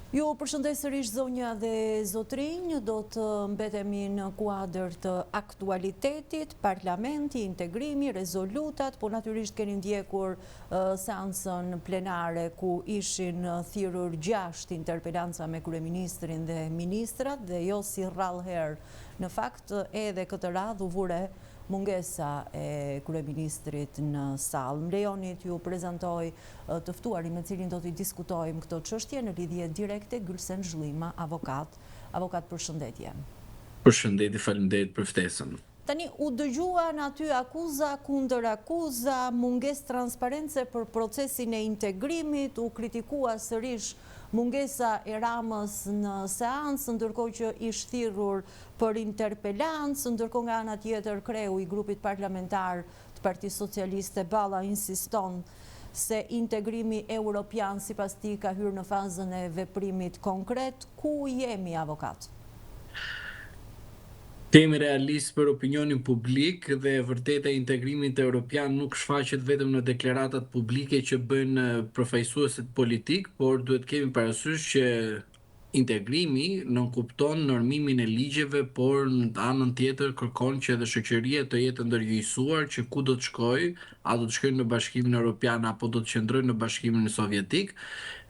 Ju përshëndes sërish zonja dhe zotrinj, do të mbetemi në kuadër të aktualitetit, parlamenti, integrimi, rezolutat, po natyrisht keni ndjekur seansën plenare ku ishin thirrur 6 interpelanca me kryeministrin dhe ministrat dhe jo si rrallëherë. Në fakt edhe këtë radhë u vure mungesa e kryeministrit në sallë. Më lejoni t'ju prezantoj të ftuarin me cilin do t'i diskutojmë këto çështje në lidhje direkte. Gylsen Zhllima, avokat. Avokat, përshëndetje. Përshëndetje, faleminderit për ftesën. Tani u dëgjuan aty akuza kundër akuza, mungesë transparence për procesin e integrimit, u kritikua sërish mungesa e Ramës në seancë, ndërkohë që ish thirrur për interpelancë, ndërkohë nga ana tjetër kreu i grupit parlamentar të Partisë Socialiste Balla insiston se integrimi europian sipas tij ka hyrë në fazën e veprimit konkret. Ku jemi, avokat? Temi realist për opinionin publik dhe e vërteta e integrimit europian nuk shfaqet vetëm në deklaratat publike që bëjnë përfaqësuesit politik, por duhet kemi parasysh që integrimi nënkupton normimin e ligjeve, por në anën tjetër kërkon që edhe shoqëria të jetë ndërgjegjësuar që ku do të shkojë, a do të shkojë në Bashkimin Evropian apo do të qëndrojë në Bashkimin Sovjetik.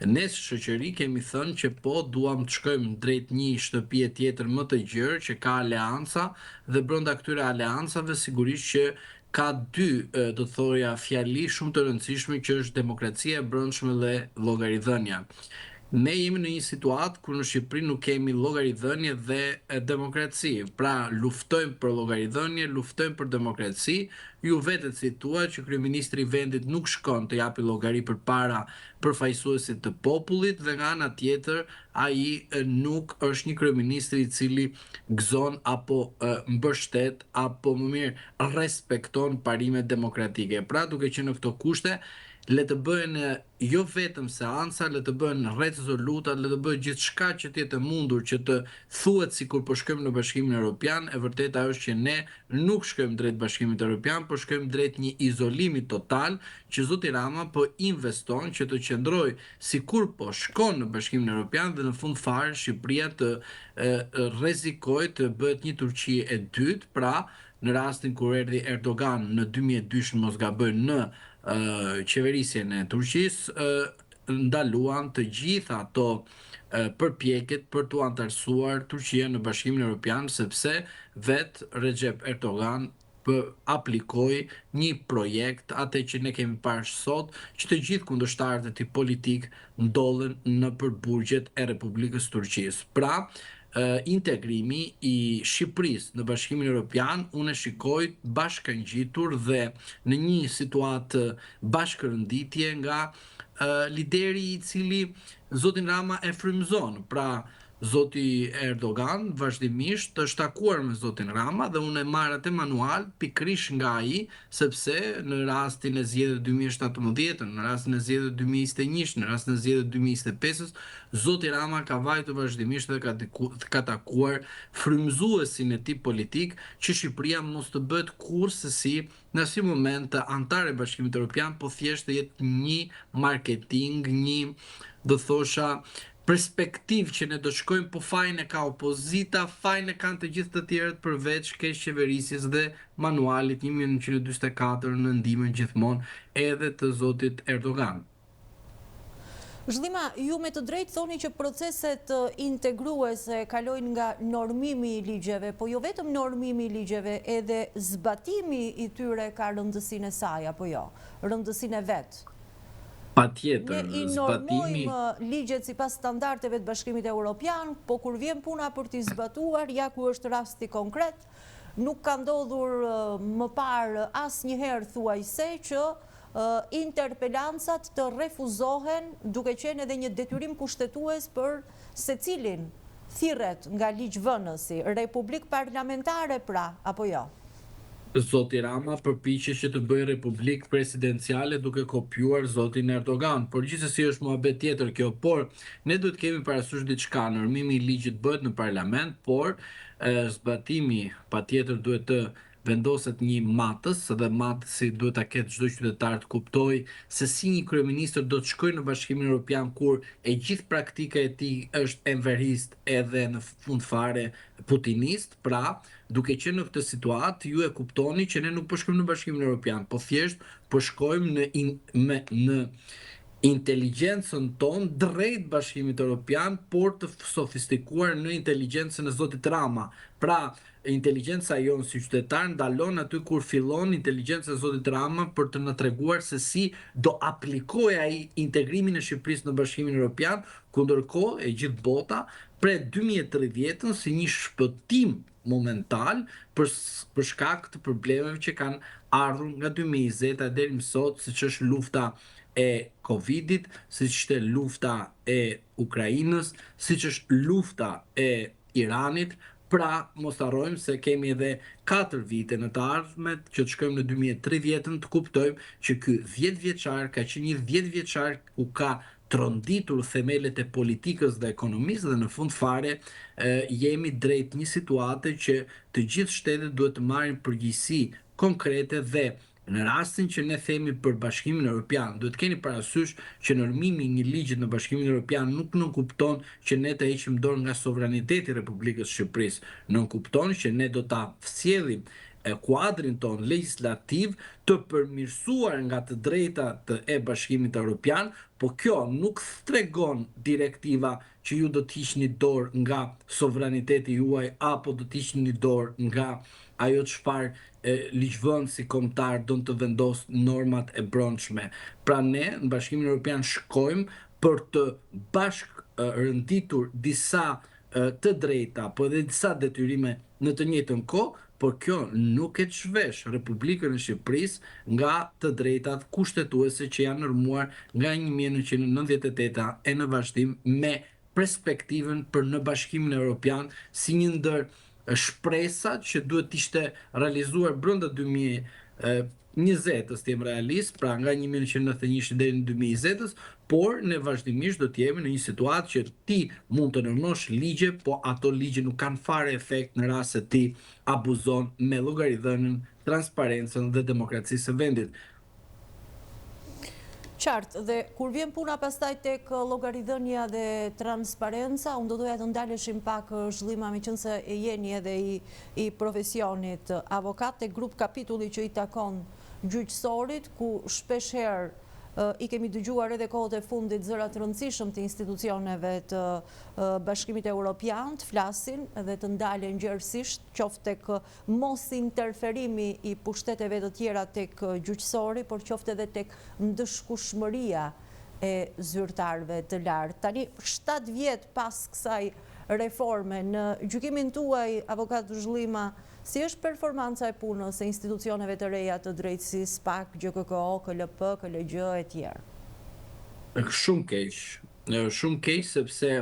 Ne si shoqëri kemi thënë që po duam të shkojmë drejt një shtëpie tjetër më të gjerë që ka aleanca dhe brenda këtyre aleancave sigurisht që ka dy, do të thoja, fjali shumë të rëndësishme që është demokracia e brendshme dhe llogaridhënia. Ne jemi në një situatë ku në Shqipëri nuk kemi llogaridhënie dhe demokraci. Pra luftojmë për llogaridhënie, luftojmë për demokraci. Ju vetët situat që kryeministri i vendit nuk shkon të japi llogari përpara përfaqësuesit të popullit dhe nga ana tjetër ai nuk është një kryeministër i cili gëzon apo mbështet apo më mirë respekton parimet demokratike. Pra duke qenë në këto kushte, le të bëhen jo vetëm seanca, le të bëhen rezolutat, le të bëhet gjithçka që të jetë e mundur që të thuhet sikur po shkojmë në Bashkimin Evropian. E vërteta është që ne nuk shkojmë drejt Bashkimit Evropian, por shkojmë drejt një izolimi total që zoti Rama po investon që të qëndrojë sikur po shkon në Bashkimin Evropian dhe në fund fare Shqipëria të rrezikojë të bëhet një Turqi e dytë, pra në rastin kur erdhi Erdogan në 2002, mos gaboj, në qeverisjen e Turqisë, ndaluan të gjitha ato përpjekjet për t'u antarësuar Turqia në Bashkimin Evropian, sepse vetë Recep Erdogan aplikoi një projekt, atë që ne kemi parë sot, që të gjithë kundërshtarët e tij politik ndodhen në përburgjet e Republikës Turqisë. Pra, integrimi i Shqipërisë në Bashkimin Evropian unë e shikoj bashkangjitur dhe në një situatë bashkërënditje nga lideri i cili zotin Rama e frymëzon. Pra zoti Erdogan vazhdimisht është takuar me zotin Rama dhe unë e marr atë manual pikërisht nga ai, sepse në rastin e zgjedhjeve 2017, në rastin e zgjedhjeve 2021, në rastin e zgjedhjeve 2025, zoti Rama ka vajtur vazhdimisht dhe ka takuar frymëzuesin e tij politik që Shqipëria mos të bëhet kurrësi në asnjë moment të antare e Bashkimit Evropian, po thjesht të jetë një marketing, një, do thosha, perspektiv që ne do shkojmë, po fajin e ka opozita, fajin e kanë të gjithë të tjerët përveç keq qeverisjes dhe manualit 1944 në ndihmën gjithmonë edhe të zotit Erdogan. Zhllima, ju me të drejtë thoni që proceset integruese kalojnë nga normimi i ligjeve, po jo vetëm normimi i ligjeve, edhe zbatimi i tyre ka rëndësinë e saj, apo jo? Rëndësinë e vet. Patjetër, ne i normojmë ligjet sipas standardeve të Bashkimit Evropian, po kur vjen puna për t'i zbatuar, ja ku është rasti konkret, nuk ka ndodhur më parë asnjëherë thuajse që interpelancat të refuzohen, duke qenë edhe një detyrim kushtetues për secilin thirret nga ligjvënësi, republik parlamentare pra, apo jo? Zoti Rama përpiqet që të bëjë republikë presidenciale duke kopjuar zotin Erdogan, por gjithsesi është muhabet tjetër kjo, por ne duhet kemi parasysh diçka, normimi i ligjit bëhet në parlament, por zbatimi patjetër duhet të vendoset një matës dhe matësi duhet ta ketë çdo qytetar të kuptojë se si një kryeministër do të shkojë në Bashkimin Evropian kur e gjithë praktika e tij është enverist edhe në fund fare putinist. Pra, duke qenë në këtë situatë, ju e kuptoni që ne nuk po shkojmë në Bashkimin Evropian, po thjesht po shkojmë në inteligjencën tonë drejt Bashkimit Evropian, por të sofistikuar në inteligjencën e zotit Rama. Pra, inteligjenca jonë si qytetar ndalon aty kur fillon inteligjenca e zotit Rama për të na treguar se si do aplikojë ai integrimin e Shqipërisë në Bashkimin Evropian, ku ndërkohë e gjithë bota pret 2030-ën si një shpëtim momental për shkak të problemeve që kanë ardhur nga 2020 deri më sot, siç është lufta e Covidit, siç është lufta e Ukrainës, siç është lufta e Iranit. Pra, mos harrojmë se kemi edhe 4 vite në të ardhmet që të shkojmë në 2030-ën, të kuptojmë që ky 10 vjeçar ka qenë një 10 vjeçar ku ka tronditur themelet e politikës dhe ekonomisë, dhe në fund fare jemi drejt një situate që të gjithë shtetet duhet të marrin përgjegjësi konkrete dhe në rastin që ne themi për Bashkimin Evropian, duhet keni parasysh që normimi i një ligji në Bashkimin Evropian nuk nënkupton që ne të heqim dorë nga sovraniteti i Republikës së Shqipërisë, nënkupton që ne do ta sjellim kuadrin ton legislativ të përmirësuar nga të drejtat e Bashkimit Evropian, po kjo nuk tregon direktiva që ju do të hiqni dorë nga sovraniteti juaj apo do të hiqni dorë nga ajo çfarë ligjvënësi kombëtar do të vendos normat e brendshme. Pra ne në Bashkimin Evropian shkojmë për të rënditur disa të drejta, po edhe disa detyrime në të njëjtën kohë, por kjo nuk e çvesh Republikën e Shqipërisë nga të drejtat kushtetuese që janë normuar nga 1998 e në vazhdim me perspektivën për në Bashkimin Evropian si një ndër shpresat që duhet ishte realizuar brenda 2020-s, të jem realist, pra nga 1991 deri në 2020-s, por ne vazhdimisht do të jemi në një situatë që ti mund të normosh ligje, po ato ligje nuk kanë fare efekt në rast se ti abuzon me llogaridhënien, transparencën dhe demokracisë së vendit. Qartë, dhe kur vjen puna pastaj tek llogaridhënia dhe transparenca, unë do doja të ndaleshim pak zhllima, meqense e jeni edhe i profesionit avokat, tek grup kapitulli që i takon gjyqësorit, ku shpeshherë i kemi dëgjuar edhe kohët e fundit zëra të rëndësishëm të institucioneve të Bashkimit Evropian të flasin dhe të ndalen gjerësisht, qoftë tek mos interferimi i pushteteve të tjera tek gjyqësori, por qoftë edhe tek ndëshkueshmëria e zyrtarëve të lartë. Tani 7 vjet pas kësaj reforme, në gjykimin tuaj, avokat Zhllima, si është performanca e punës e institucioneve të reja të drejtësisë, PAK, GKKO, KLP, KLG e tjerë? Shumë keq. Shumë keq sepse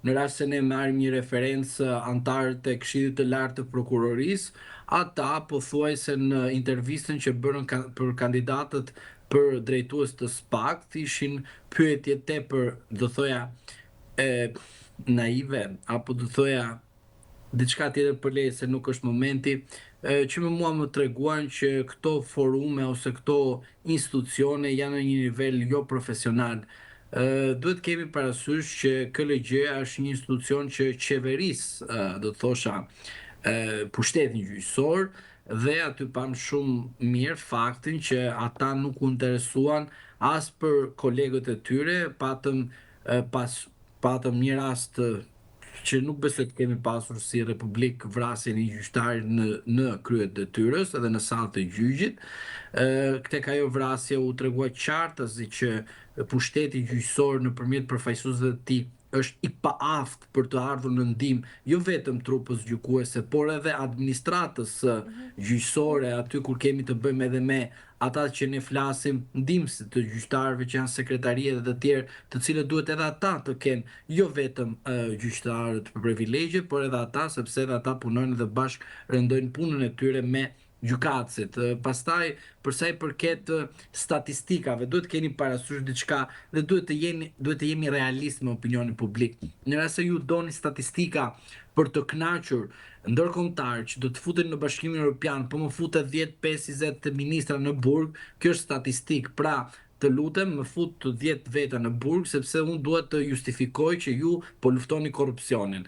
në rast se ne marrim një referencë antarët e Këshillit të Lartë të Prokurorisë, ata pothuajse në intervistën që bërën për kandidatët për drejtues të SPAK, ishin pyetje tepër, do thoja, naive, apo do thoja diçka tjetër përlej se nuk është momenti, që me mua më treguan që këto forume ose këto institucione janë në një nivel jo profesional. Duhet kemi parasysh që KLG është një institucion që qeverisë, do të thosha, pushtetin gjyqësor, dhe aty pam shumë mirë faktin që ata nuk u interesuan as për kolegët e tyre, patëm një rast që nuk besoj të kemi pasur si Republikë vrasjen e një gjyqtari në krye të detyrës edhe në sallën e gjyqit. Tek ajo vrasje u tregua qartësi që pushteti gjyqësor nëpërmjet përfaqësuesve të tij është i paaft për të ardhur në ndihmë jo vetëm trupës gjykuese, por edhe administratës gjyqësore, aty kur kemi të bëjmë edhe me ata që ne flasim, ndihmësit të gjyqtarëve që janë sekretarie dhe të tjerë, të cilët duhet edhe ata të kenë jo vetëm gjyqtarët për privilegje, por edhe ata, sepse edhe ata punojnë dhe bashkë rendojnë punën e tyre me gjykatësit. Pastaj, për sa i përket statistikave, duhet të keni parasysh diçka dhe duhet të jemi realist me opinionin publik. Në rast se ju doni statistika për të kënaqur ndërkombëtar që do të futen në Bashkimin Evropian, po më futet 10-5-20 ministra në burg, kjo është statistik. Pra, të lutem më fut të 10 veta në burg, sepse unë duhet të justifikoj që ju po luftoni korrupsionin.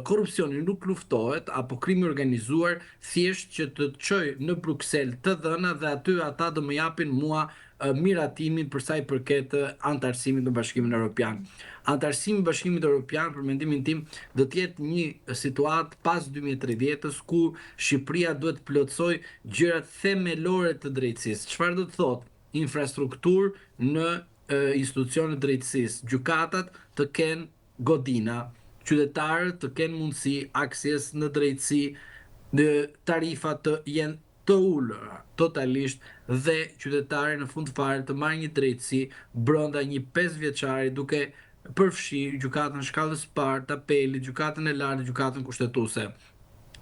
Korrupsioni nuk luftohet, apo krimi organizuar, thjesht që të çoj në Bruksel të dhëna dhe aty ata do më japin mua miratimin për sa i përket antarësimit në Bashkimin Evropian. Antarësimi në Bashkimin Evropian, për mendimin tim, do të jetë një situatë pas 2030-s ku Shqipëria duhet të plotësoj gjërat themelore të drejtësisë. Çfarë do të thotë? Infrastrukturë në institucionet drejtësisë, gjykatat të kenë godina, qytetarët të kenë mundësi akses në drejtësi, në tarifat të jenë të ulura totalisht dhe qytetarët në fund fare të marrin një drejtësi brenda një 5 vjeçari duke përfshirë gjykatën shkallës parë, të apelit, gjykatën e lartë, gjykatën kushtetuese.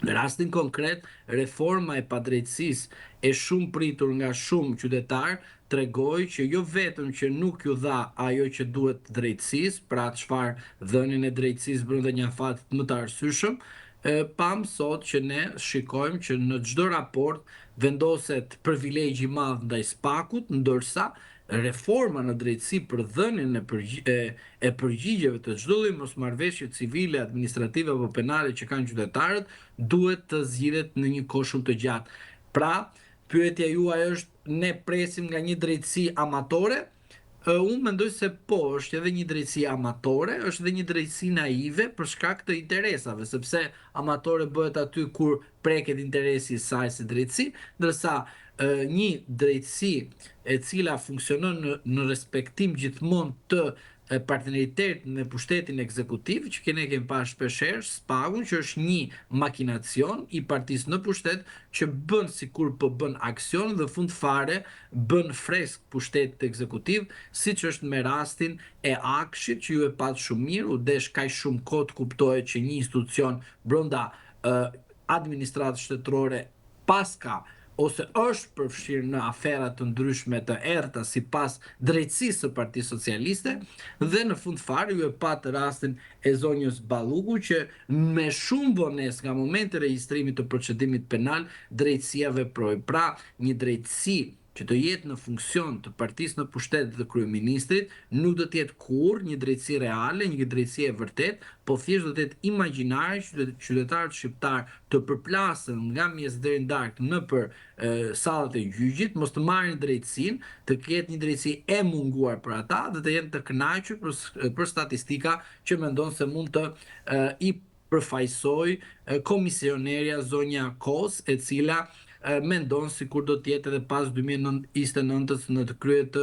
Në rastin konkret, reforma e padrejtësisë e shumë pritur nga shumë qytetarë tregoi që jo vetëm që nuk ju dha ajo që duhet drejtësisë, pra çfarë dhënien e drejtësisë brenda një afati më të arsyeshëm, pam sot që ne shikojmë që në çdo raport vendoset privilegj i madh ndaj spakut, ndërsa reforma në drejtësi për dhënien e përgjigjeve të çdo lloji mosmarrveshje civile, administrative apo penale që kanë qytetarët duhet të zgjidhet në një kohë shumë të gjatë. Pra, pyetja juaj është ne presim nga një drejtësi amatore? Unë mendoj se po, është edhe një drejtësi amatore, është edhe një drejtësi naive për shkak të interesave, sepse amatore bëhet aty kur preket interesi i saj si drejtësi, ndërsa një drejtësi e cila funksionon në respektim gjithmonë të partneritet me pushtetin ekzekutiv, që kemi parë shpeshherë, spagun që është një makinacion i partisë në pushtet që bën sikur po bën aksion dhe fund fare bën fresk pushtetit ekzekutiv, siç është me rastin e Akshit që ju e pat shumë mirë, u desh kaq shumë kohë të kuptohet që një institucion brenda administratës shtetërore paska ose është përfshirë në afera të ndryshme të errta sipas drejtësisë së Partisë Socialiste dhe në fund fare ju e pat rastin e zonjës Balluku që me shumë vonesë nga momenti i regjistrimit të procedimit penal drejtësia veproi. Pra, një drejtësi që të jetë në funksion të partisë në pushtet dhe kryeministrit nuk do të jetë kurrë një drejtësi reale, një drejtësi e vërtet, po thjesht do të jetë imagjinare që qytetarët shqiptar të përplasen nga mes deri në darkë nëpër sallat e gjyqit, mos të marrin drejtësinë, të ketë një drejtësi e munguar për ata dhe të jenë të kënaqur për statistika që mendon se mund të i përfaqësoj komisionerja zonja Kos, e cila mendon sikur do të jetë edhe pas 2029-s në të krye të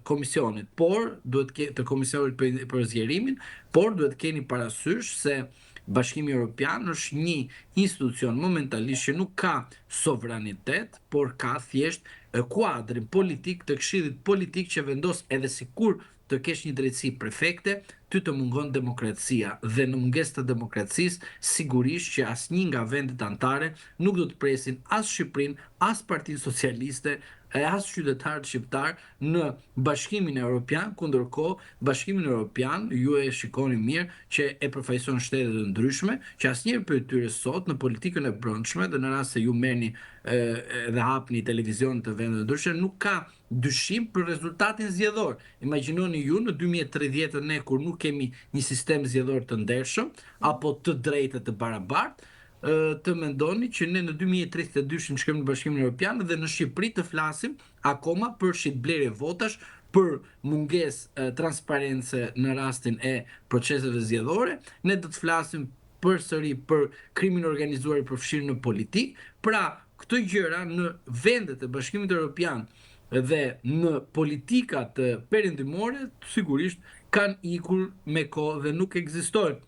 komisionit, por duhet të komisionit për zgjerimin, por duhet keni parasysh se Bashkimi Evropian është një institucion momentalisht që nuk ka sovranitet, por ka thjesht kuadrin politik të Këshillit Politik që vendos edhe sikur të kesh një drejtësi prefekte, ty të mungon demokracia dhe në mungesë të demokracisë sigurisht që asnjë nga vendet anëtare nuk do të presin as Shqipërinë, as Partinë Socialiste, as qytetarët shqiptar në Bashkimin Evropian, ku ndërkohë Bashkimin Evropian ju e shikoni mirë që e përfaqëson shtete të ndryshme, që asnjëherë prej tyre sot në politikën e brendshme dhe në rast se ju merrni dhe hapni televizion të vendeve të ndryshme nuk ka dyshim për rezultatin zgjedhor. Imagjinoni ju në 2030 ne kur nuk kemi një sistem zgjedhor të ndershëm apo të drejtë të barabartë, të mendoni që ne në 2032 shkojmë në Bashkimin Evropian dhe në Shqipëri të flasim akoma për shitblerje votash, për mungesë transparence në rastin e proceseve zgjedhore, ne do të flasim përsëri për krimin organizuar i përfshirë në politikë. Pra, këto gjëra në vendet e Bashkimit Evropian dhe në politikat perëndimore sigurisht kanë ikur me kohë dhe nuk ekzistojnë.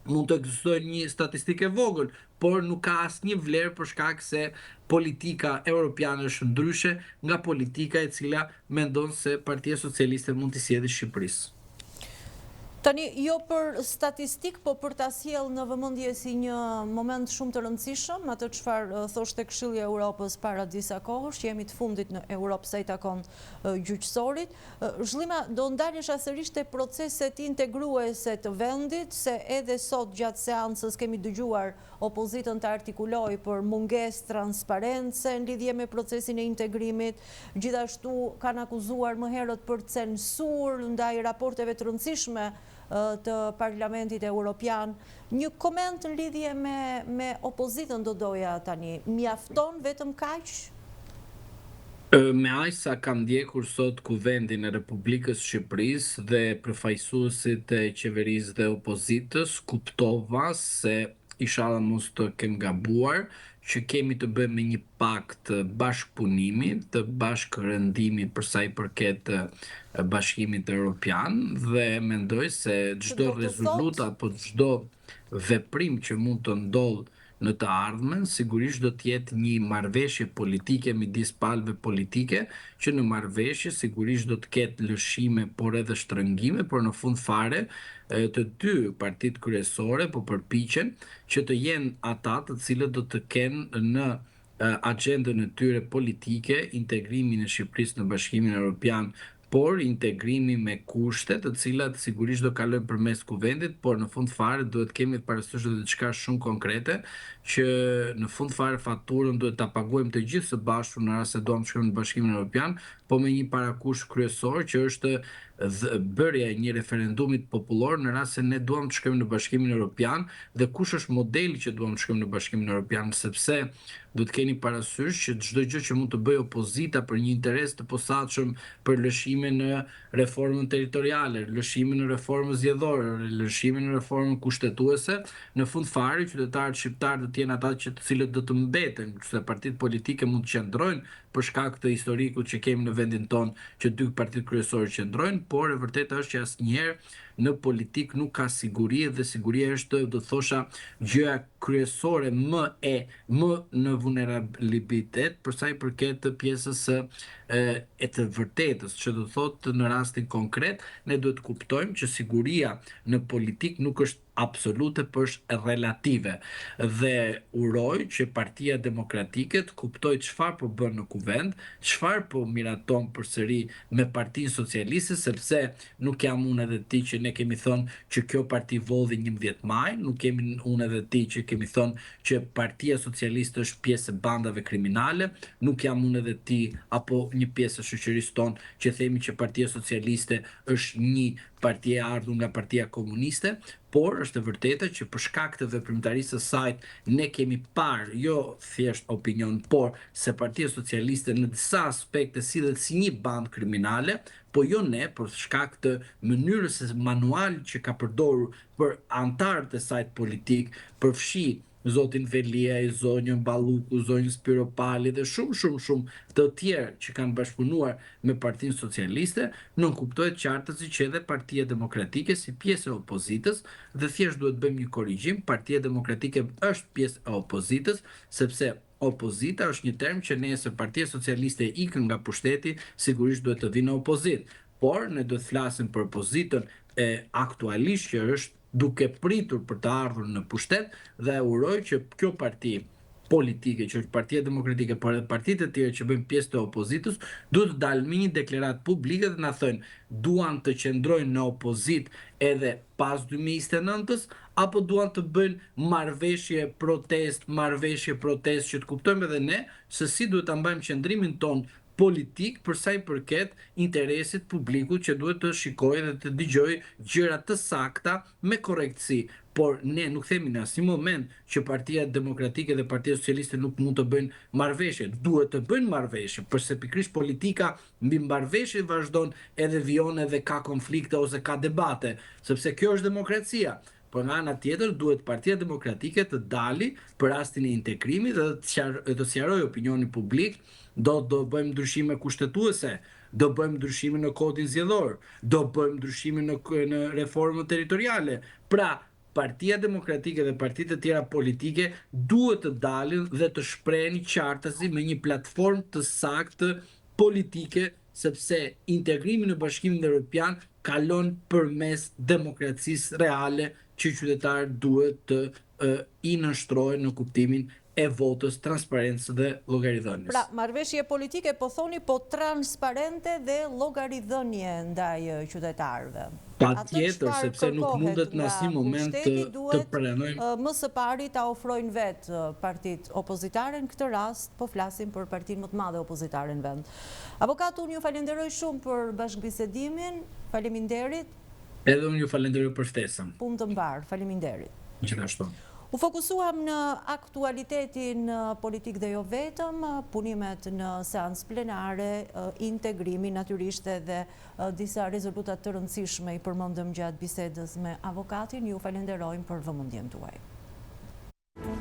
Mund të ekzistojë një statistikë e vogël, por nuk ka asnjë vlerë për shkak se politika europiane është ndryshe nga politika e cila mendon se Partia Socialiste mund të sjellë Shqipërisë. Tani, jo për statistik, po për ta sjellë në vëmendje si një moment shumë të rëndësishëm, atë çfarë thoshte Këshilli i Evropës para disa kohësh, që jemi të fundit në Europë sa i takon gjyqësorit. Zhllima, do ndalesha sërish te proceset integruese të vendit, se edhe sot gjatë seancës kemi dëgjuar opozitën të artikuloj për mungesë transparence në lidhje me procesin e integrimit, gjithashtu kanë akuzuar më herët për censur ndaj raporteve të rëndësishme të Parlamentit Evropian. Një koment në lidhje me opozitën do doja tani. Mjafton vetëm kaq? Me aq sa kam ndjekur sot Kuvendin e Republikës Shqipërisë dhe përfaqësuesit e qeverisë dhe opozitës, kuptova se inshallah mos të kem gabuar, që kemi të bëjmë me një pakt bashkëpunimi, të bashkërëndimit për sa i përket Bashkimit Evropian, dhe mendoj se çdo rezolutë apo çdo veprim që mund të ndodhë në të ardhmen, sigurisht do të jetë një marrëveshje politike midis palëve politike, që në marrëveshje sigurisht do të ketë lëshime, por edhe shtrëngime, por në fund fare të dy partitë kryesore po përpiqen që të jenë ata të cilët do të kenë në agjendën e tyre politike integrimin e Shqipërisë në Bashkimin Evropian, por integrimi me kushte të cilat sigurisht do kalojnë përmes Kuvendit, por në fund fare duhet kemi parasysh edhe diçka shumë konkrete, që në fund fare faturën duhet ta paguajmë të gjithë së bashku në rast se duam të shkojmë në Bashkimin Evropian, po me një parakush kryesor që është bërja e një referendumit popullor në rast se ne duam të shkojmë në Bashkimin Evropian, dhe kush është modeli që duam të shkojmë në Bashkimin Evropian, sepse do të keni parasysh që çdo gjë që mund të bëjë opozita për një interes të posaçëm, për lëshime në reformën territoriale, lëshime në reformën zgjedhore, lëshime në reformën kushtetuese, në fund fare qytetarët shqiptar do të jenë ata që të cilët do të mbeten, se partitë politike mund të qëndrojnë për shkak të historikut që kemi në vendin tonë, që dy partitë kryesore qëndrojnë, por e vërteta është që asnjëherë në politik nuk ka siguri, dhe siguria është, do thosha, gjëja kryesore më në vulnerabilitet për sa i përket të pjesës e të vërtetës, që do thotë në rastin konkret ne duhet të kuptojmë që siguria në politik nuk është absolute, por është relative, dhe uroj që Partia Demokratike të kuptojë çfarë po bën në kuvend, çfarë po miraton përsëri me Partinë Socialiste, sepse nuk jam unë edhe ti që ne kemi thonë që kjo parti vodhi 11 maj, nuk kemi unë edhe ti që kemi thonë që Partia Socialiste është pjesë e bandave kriminale, nuk jam unë edhe ti apo një pjesë e shoqërisë tonë që themi që Partia Socialiste është një parti e ardhur nga Partia Komuniste, por është e vërtetë që për shkak të veprimtarisë së saj ne kemi parë, jo thjesht opinion, por se Partia Socialiste në disa aspekte sillet si një bandë kriminale, po jo ne, për shkak të mënyrës së manual që ka përdorur për antarët e saj politik, përfshi zotin Veliaj, zonjën Balluku, zonjën Spiropali dhe shumë të tjerë që kanë bashkëpunuar me Partinë Socialiste, nuk kuptohet qartësi që edhe Partia Demokratike si pjesë e opozitës, dhe thjesht duhet bëjmë një korrigjim, Partia Demokratike është pjesë e opozitës, sepse opozita është një term që nëse Partia Socialiste ikën nga pushteti, sigurisht duhet të vinë në opozitë. Por ne duhet flasim për opozitën e aktualisht që është duke pritur për të ardhur në pushtet, dhe uroj që kjo parti politike, që është Partia Demokratike, por edhe partitë e tjera që bëjnë pjesë të opozitës, duhet të dalë me një deklaratë publike dhe na thënë, duan të qëndrojnë në opozitë edhe pas 2029-s, apo duan të bëjnë marrëveshje protest që të kuptojmë edhe ne se si duhet ta mbajmë qëndrimin tonë politik për sa i përket interesit publikut që duhet të shikojë dhe të dëgjojë gjëra të sakta me korrektësi. Por ne nuk themi në asnjë moment që Partia Demokratike dhe Partia Socialiste nuk mund të bëjnë marrëveshje. Duhet të bëjnë marrëveshje, përse pikërisht politika mbi marrëveshje vazhdon edhe vijon edhe ka konflikte ose ka debate, sepse kjo është demokracia. Por nga ana tjetër duhet Partia Demokratike të dali për rastin e integrimit dhe të sqarojë opinionin publik, do bëjmë ndryshime kushtetuese, do bëjmë ndryshime në kodin zgjedhor, do bëjmë ndryshime në reformën territoriale. Pra, Partia Demokratike dhe partitë e tjera politike duhet të dalin dhe të shprehin qartësi me një platformë të saktë politike, sepse integrimi në Bashkimin Evropian kalon përmes demokracisë reale që qytetarët duhet të i nënshtrohen në kuptimin e votës, transparencës dhe llogaridhënies. Pra, marrëveshje politike po thoni, po transparente dhe llogaridhënie ndaj qytetarëve. Patjetër, sepse nuk mundet në asnjë moment të pranojmë. Më së pari ta ofrojnë vetë partitë opozitare, në këtë rast po flasim për partinë më të madhe opozitare në vend. Avokat, unë ju falenderoj shumë për bashkëbisedimin. Faleminderit. Edhe unë ju falenderoj për ftesën. Punë të mbarë. Faleminderit. Gjithashtu. U fokusuam në aktualitetin politik dhe jo vetëm, punimet në seancë plenare, integrimi natyrisht edhe disa rezolutat të rëndësishme i përmendëm gjatë bisedës me avokatin. Ju falenderojmë për vëmendjen tuaj.